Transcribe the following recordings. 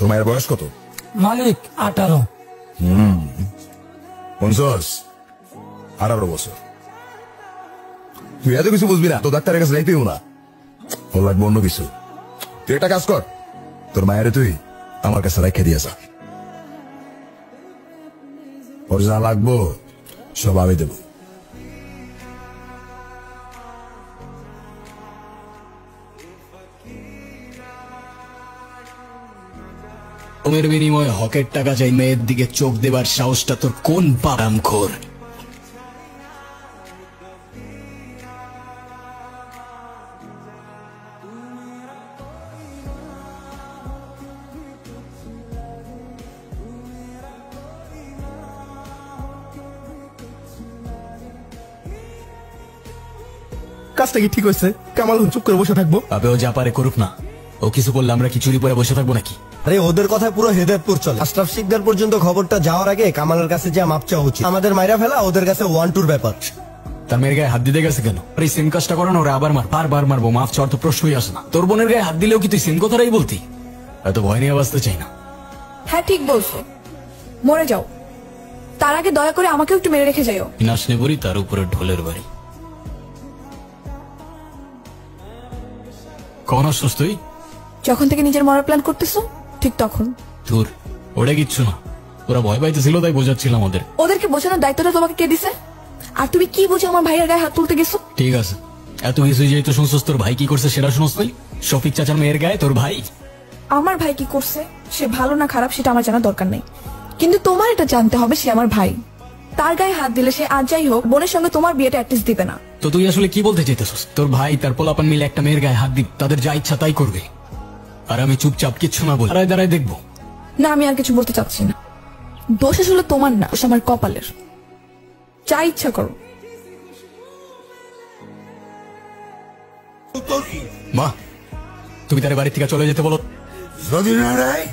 তোর মায়ের বয়স কত? মালিক 18। 18 বছর। তুই এত কিছু বুঝবি না, তো ডাক্তারের কাছে যাইতেও না, ও লাগবে অন্য কিছু। তুই একটা কাজ কর, তোর মায়ের তুই আমার কাছে রেখে দিয়ে যা, ওর যা লাগবো সব আমি দেবো। ওমের বিনিময়ে হকের টাকা চাই, মেয়ের দিকে চোখ দেবার সাহসটা তোর কোন বারামখোর? কাজটা কি ঠিক হয়েছে? কামাল চুপ করে বসে থাকবো? আবে ও যা পারে করুক না, ও কিছু বললে আমরা কি চুরি পরে বসে থাকবো নাকি? আরে ওদের কথায় পুরো হেদায়েতপুর চলে। আশরাফ শিকদার পর্যন্ত খবরটা যাওয়ার আগে কামালের কাছে যা মাপ চাওয়া উচিত। আমাদের মাইরা ফেলা ওদের কাছে 1-2 ব্যাপার। তার মেয়ের গায়ে হাত দিতে গেছে কেন? এই সেম কাজটা করানো ওরা আবার বারবার মারবো, মাফ চাওয়ার তো প্রশ্নই আসে না। তোর বোনের গায়ে হাত দিলেও কি তুই সেম কথাটাই বলতি? এত ভয় নিয়ে বাঁচতে চাই না। হ্যাঁ ঠিক বলছো, মরে যাও, তার আগে দয়া করে আমাকেও একটু মেরে রেখে যাও। নাচ নেবরি তার উপরে ঢোলের বাড়ি। কখন আসছিস তুই? যখন থেকে নিজের মরার প্ল্যান করতেছো ঠিক তখন। তোর ওটা কিচ্ছু না, ওরা ভয় পাইতেছিল তাই বোঝাচ্ছিলাম ওদের। ওদেরকে বোঝানোর দায়িত্বটা তোমাকে কে দিছে? আর তুমি কি বুঝে আমার ভাইয়ের গায়ে হাত তুলতে গেছো? ঠিক আছে, এত কিছু যেহেতু শুনছিস, তোর ভাই কি করছে সেটা শুনস তুই? শফিক চাচার মেয়ের গায়ে তোর ভাই? আমার ভাই কি করছে, সে ভালো না খারাপ সেটা আমার জানার দরকার নেই, কিন্তু তোমার এটা জানতে হবে সে আমার ভাই। তার গায়ে হাত দিলে সে আজ যাই হোক বোনের সঙ্গে তোমার বিয়েটা অ্যাটলিস্ট দিবে না। তো তুই আসলে কি বলতে চাইতেছিস? তোর ভাই তার পোলাপান মিলে একটা মেয়ের গায়ে হাত দিবে, তাদের যা ইচ্ছা তাই করবে, আর আমি চুপচাপ কিচ্ছু না বল দাঁড়ায় দাঁড়ায় দেখবো? না, আমি আর কিছু বলতে চাচ্ছি না। দোষ আসলে তোমার না, দোষ আমার কপালের। যা ইচ্ছা করো। মা, তুমি তার বাড়ি থেকে চলে যেতে বলো। যদি না রায়,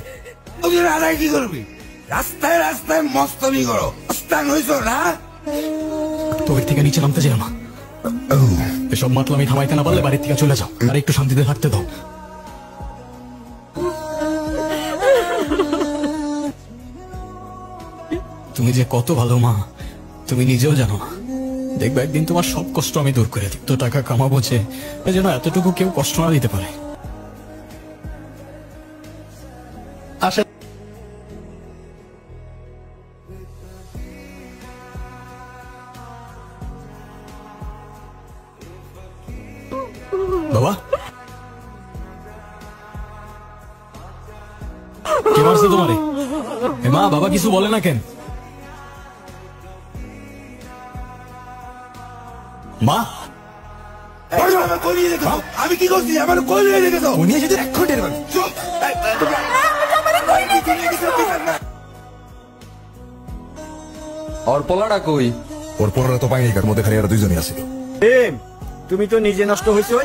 যদি না রায় কি করবি? রাস্তায় রাস্তায় মস্তমি করো, স্থান হইছ না? তোর থেকে নিচে নামতে চাই না। এসব মাতলামি থামাইতে না পারলে বাড়ির থেকে চলে যাও, আর একটু শান্তিতে থাকতে দাও। তুমি যে কত ভালো মা, তুমি নিজেও জানো না। দেখবে একদিন তোমার সব কষ্ট আমি দূর করে দিই। তো টাকা কামাবো যে যেন এতটুকু কেউ কষ্ট না দিতে পারে। আশা বাবা, কে মারছে তোমারে? মা, বাবা কিছু বলে না কেন? মা, আমি কি করছি? আমার কই নিয়ে যেতে তো উনি যদি 1 ঘন্টার মানে ওর পোলাটা কই? ওর পড়ারা তো পাইনি, কার মধ্যে খালি আর দুইজনই আছে। তুমি তো নিজে নষ্ট হয়েছো।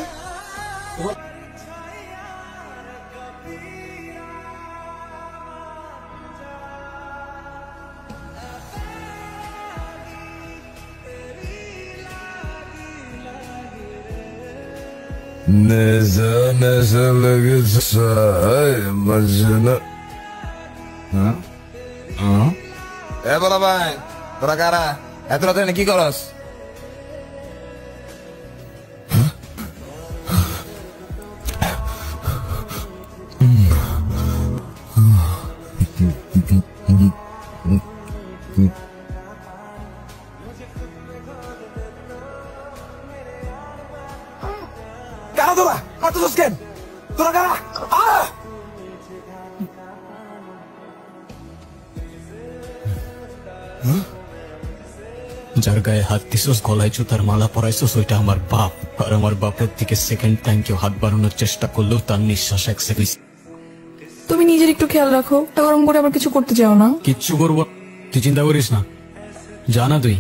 Neza neza लगता है मजना। এ বলা ভাই, তোরা কারা? এত রাতে কি করস? কারা তোরা? মারতেছস কেন? তোরা কারা? যার গায়ে হাত দিছস, গলায় জুতার মালা পরাইছস, ওইটা আমার বাপ। আর আমার বাপের দিকে সেকেন্ড টাইম কেউ হাত বাড়ানোর চেষ্টা করলেও তার নিঃশ্বাস 1 সেকেন্ড। তুমি নিজের একটু খেয়াল রাখো, গরম করে আবার কিছু করতে চাও না। কিচ্ছু করবো, তুই চিন্তা করিস না, জানা তুই।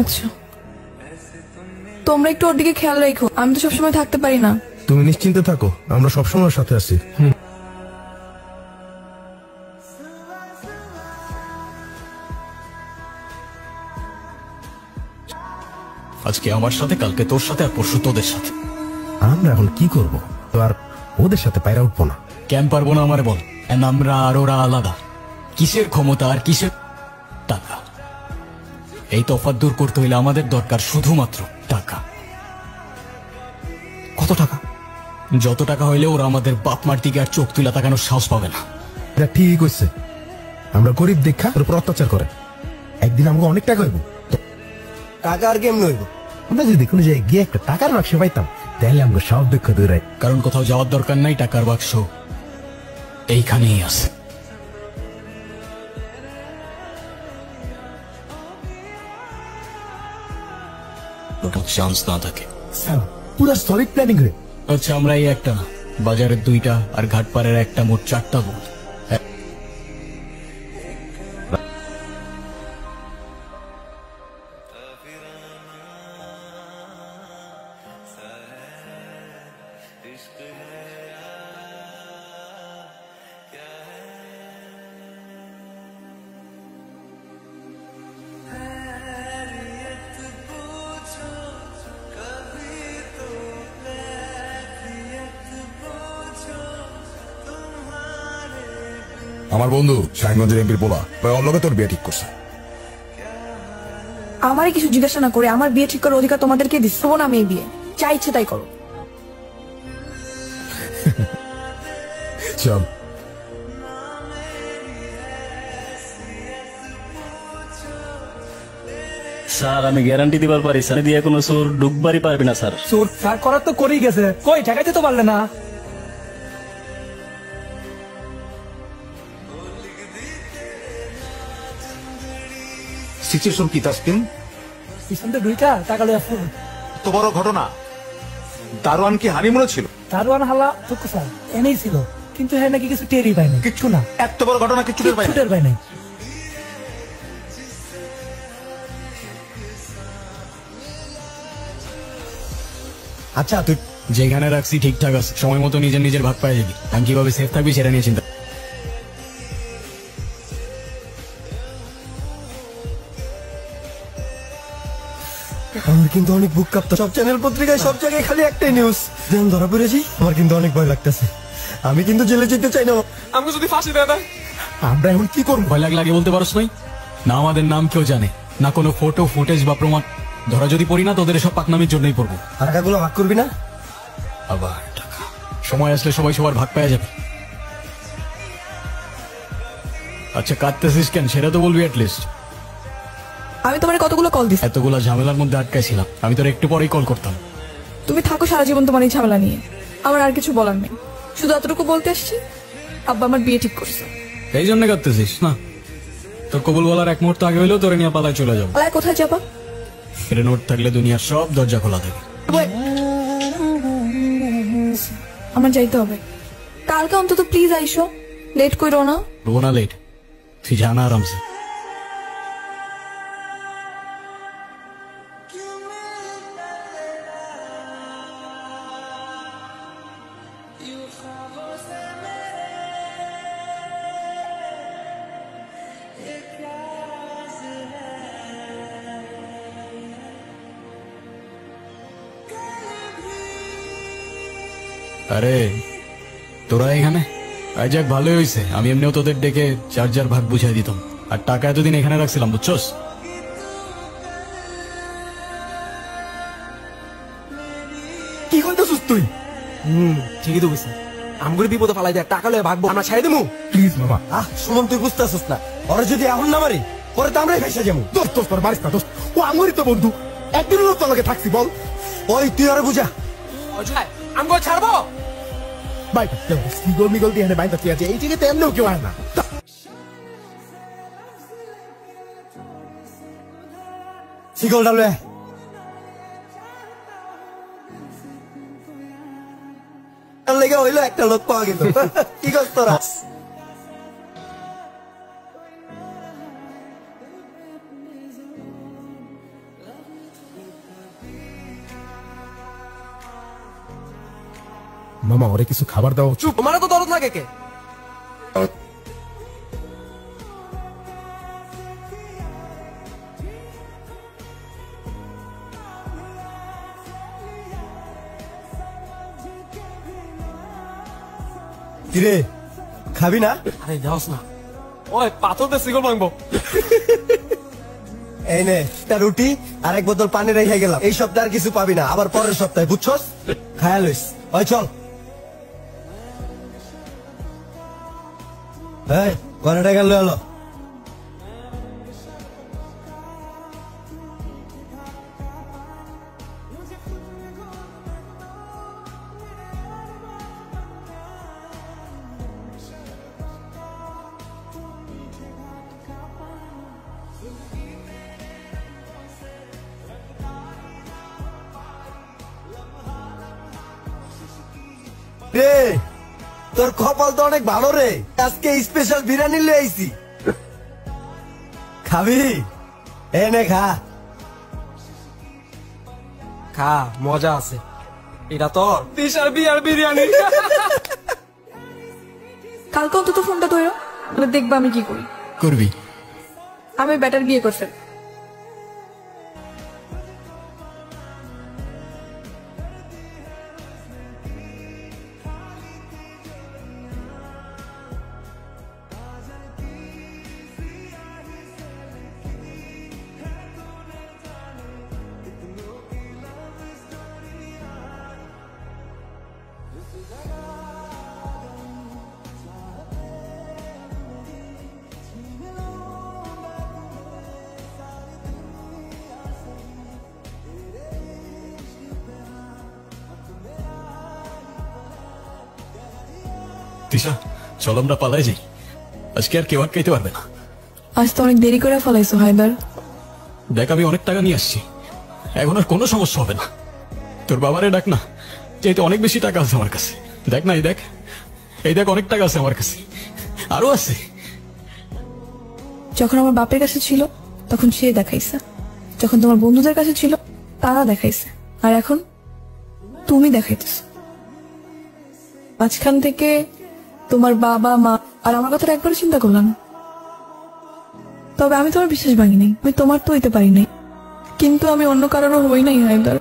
আচ্ছা, তোমরা একটু ওর দিকে খেয়াল রাখো, আমি তো সবসময় থাকতে পারি না। তুমি নিশ্চিন্তে থাকো, আমরা সবসময় সাথে আছি। আজকে আমার সাথে, কালকে তোর সাথে, আর পরশু তোদের সাথে। আমরা এখন কি করব? তো আর ওদের সাথে পায়রা উঠবো না। কেন পারবো না আমারে বল? And আমরা আর ওরা আলাদা। কিসের ক্ষমতা আর কিসের টাকা? এই তফাৎ দূর করতে হইলে আমাদের দরকার শুধুমাত্র টাকা। কত টাকা? যত টাকা হইলে ওরা আমাদের বাপ মার দিকে আর চোখ তুলে তাকানোর সাহস পাবে না। এটা ঠিক হচ্ছে, আমরা গরিব দেখা ওর উপর অত্যাচার করে। একদিন আমাকে অনেক টাকা হইব, টাকা আর কেমন হইব? আমরা যদি কোনো জায়গায় গিয়ে একটা টাকার বাক্স পাইতাম তাহলে আমাকে সব দুঃখ দূর। কারণ কোথাও যাওয়ার দরকার নাই, টাকার বাক্স এইখানেই আছে। চান্স না থাকে। পুরো সলিড প্ল্যানিং রে। আচ্ছা, আমরা এই একটা না, বাজারের 2টা আর ঘাটপাড়ের একটা, মোট 4টা বুথ। আমার বন্ধু শাহিনগঞ্জের এমপির পোলা ভাই অল্লগে তোর বিয়ে ঠিক করছে। আমারে কিছু জিজ্ঞাসা না করে আমার বিয়ে ঠিক করার অধিকার তোমাদেরকে দিচ্ছ না। আমি এই বিয়ে যা ইচ্ছে তাই করো। চল। স্যার আমি গ্যারান্টি দিবার পারি, স্যার দিয়ে কোনো চোর ঢুকবারই পারবি না স্যার। চোর স্যার করার তো করেই গেছে, কই ঠেকাইতে তো পারলে না। সিচুয়েশন কি তাসকিন? পিছন দিয়ে দুইটা টাকা লইয়া ফুল। এত বড় ঘটনা, দারোয়ান কি হানিমুনে ছিল? দারোয়ান হালা তো স্যার এনেই ছিল, কিন্তু হ্যাঁ নাকি কিছু টেরই পায়নি, কিচ্ছু না। এত বড় ঘটনা কিছু টের পায় না? টের পায় নাই। আচ্ছা তুই যেখানে রাখছি ঠিকঠাক আছে, সময় মতো নিজের নিজের ভাগ পাই যাবি। আমি কিভাবে সেফ থাকবি সেটা নিয়ে চিন্তা। আমার কিন্তু অনেক বুক কাঁপতো। সব চ্যানেল পত্রিকায় সব জায়গায় খালি একটাই নিউজ, যেমন ধরা পড়েছি। আমার কিন্তু অনেক ভয় লাগতেছে, আমি কিন্তু জেলে যেতে চাই না। আমাকে যদি ফাঁসি দেয় না, আমরা এখন কি করবো? ভয় লাগলে আগে বলতে পারস নাই? না আমাদের নাম কেউ জানে না, কোনো ফটো ফুটেজ বা প্রমাণ। ধরা যদি পড়ি না, তোদের সব পাকনামির জন্যই পড়বো। টাকাগুলো ভাগ করবি না? আবার টাকা, সময় আসলে সবাই সবার ভাগ পাওয়া যাবে। আচ্ছা কাঁদতেছিস কেন সেটা তো বলবি অ্যাটলিস্ট। আমি তোমার কতগুলো কল দিছি, এতগুলা ঝামেলার মধ্যে আটকাইছিলাম, আমি তোর একটু পরেই কল করতাম। তুমি থাকো সারা জীবন তোমার এই ঝামেলা নিয়ে। আমার আর কিছু বলার নেই, শুধু এতটুকু বলতে আসছি, আব্বা আমার বিয়ে ঠিক করছে। এই জন্য কাঁদতেছিস না? তোর কবুল বলার এক মুহূর্ত আগে হইলেও তোরে নিয়ে পালায় চলে যাবো। পালায় কোথায় যাবা? এটা নোট থাকলে দুনিয়ার সব দরজা খোলা থাকে। আমার যাইতে হবে, কালকে অন্তত প্লিজ আইসো, লেট করো না। রোবো না লেট, তুই জানা আরামসে। আরে তোরা এখানে আই যাক, ভালোই হয়েছে। আমি এমনিও তোদের ডেকে চার্জার ভাগ বুঝাই দিতাম, আর টাকা এতদিন এখানে রাখছিলাম, বুঝছস? কি করতেছিস তুই? ঠিকই তো বুঝছি, আমগুলো বিপদে ফালাই দেয়, টাকা লয়ে ভাগবো, আমরা ছেড়ে দেবো। প্লিজ মামা। সুমন তুই বুঝতেছিস না, ওরা যদি এখন না মারি পরে তো আমরাই ভেসে যাবো। দোস্ত তোর মারিস না দোস্ত, ও আমারই তো বন্ধু, একদিনও তোর লগে থাকছি বল। ওই তুই আরে বুঝা। আমগো ছাড়বো ভাই, সিগল মিগল দিয়ে বাইন্দা তুই আছে এই জায়গাতে, এমনিও কেউ হয় না। শিকল ডালে লেগে হইলো একটা লোক পাওয়া গেল। কি করছ তোরা? মামা ওরে কিছু খাবার দাও। চুপ, তোমার তো দরদ লাগে কে? কিরে খাবি না? আরে যাওস না, ওই পাথর দিয়ে শিকল ভাঙবো। এই নে একটা রুটি আর এক বোতল পানি রেখে গেলাম। এই সপ্তাহে আর কিছু পাবি না, আবার পরের সপ্তাহে, বুঝছস? খায়া লইস। ওই চল। এই কয়টা টাকা লয়ে এলো? রে তোর কপাল তো অনেক ভালো রে, আজকে স্পেশাল বিরিয়ানি লয়ে আইছি। খাবি? এনে খা। খা, মজা আছে। এটা তোর তিশার বিয়ার বিরিয়ানি। কালকে অন্তত ফোনটা ধরো, তাহলে দেখবা আমি কি করি। করবি? আমি ব্যাটার বিয়ে করছে। তিশা, চল আমরা পালাই যাই, আজকে আর কেউ আটকাইতে পারবে না। আজ তো অনেক দেরি করে ফেলাইছো হায়দার। দেখ আমি অনেক টাকা নিয়ে আসছি, এখন আর কোনো সমস্যা হবে না। তোর বাবারে ডাক না, যেহেতু অনেক বেশি টাকা আছে আমার কাছে। দেখ না, এই দেখ অনেক টাকা আছে আমার কাছে, আরো আছে। যখন আমার বাপের কাছে ছিল তখন সে দেখাইছে, যখন তোমার বন্ধুদের কাছে ছিল তারা দেখাইছে, আর এখন তুমি দেখাইতেছ। মাঝখান থেকে তোমার বাবা মা আর আমার কথা একবার চিন্তা করলাম। তবে আমি তোমার বিশ্বাস ভাঙি নাই, আমি তোমার তো হইতে পারি নাই, কিন্তু আমি অন্য কারোরও হই নাই হায়দার।